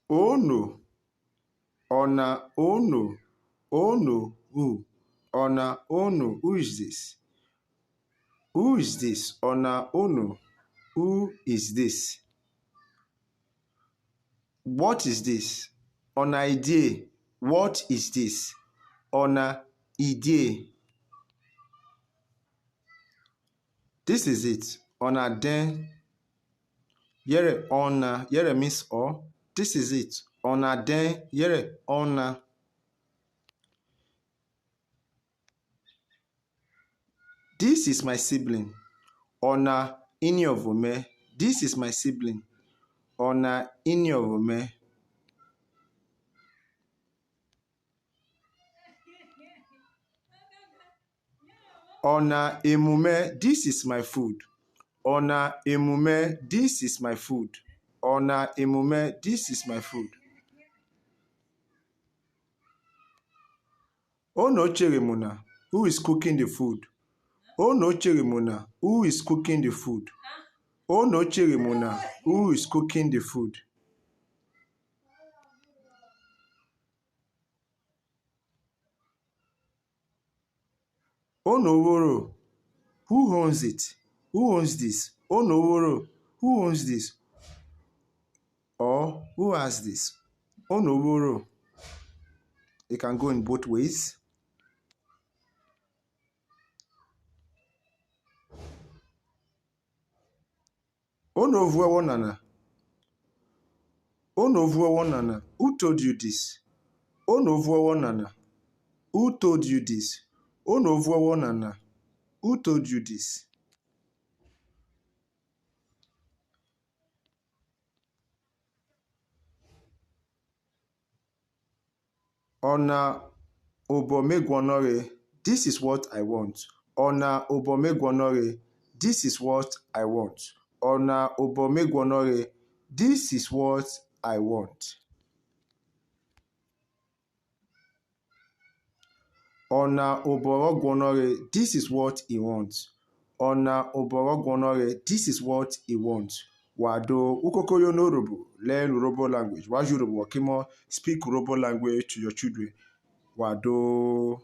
Ono, ona, ono, ono, who? Ona, ono, who is this? Who is this? Ona, ono, who is this? What is this? Ona idea. What is this? Ona idea. This is it. Ona den. Yere ona. Yere means or. This is it. Ona den. Yere ona. This is my sibling. Ona ini ovume. This is my sibling. Ona ini ovume. Ona emume. This is my food. Ona emume. This is my food. Ona emume. This is my food. Ono cherimuna. Who is cooking the food? Ono cherimuna. Who is cooking the food? Ono cherimuna. Who is cooking the food? Ono woro. Who owns it? Who owns this? Ono woro. Who owns this? Or who has this? Ono woro. It can go in both ways. Ono vuwa nana. Ono vuwa nana. Who told you this? Ono vuwa nana. Who told you this? Ono vuwa nana. Who told you this? Ona obomegwanore. This is what I want. Ona obomegwanore. This is what I want. Ona obomegwanore. This is what I want. Ona oborogwanore. This is what he wants. Ona oborogwanore. This is what he wants. Wado ukokoyo no Urhobo. Learn Urhobo language. Waju Urhobo wakimo speak Urhobo language to your children. Wado.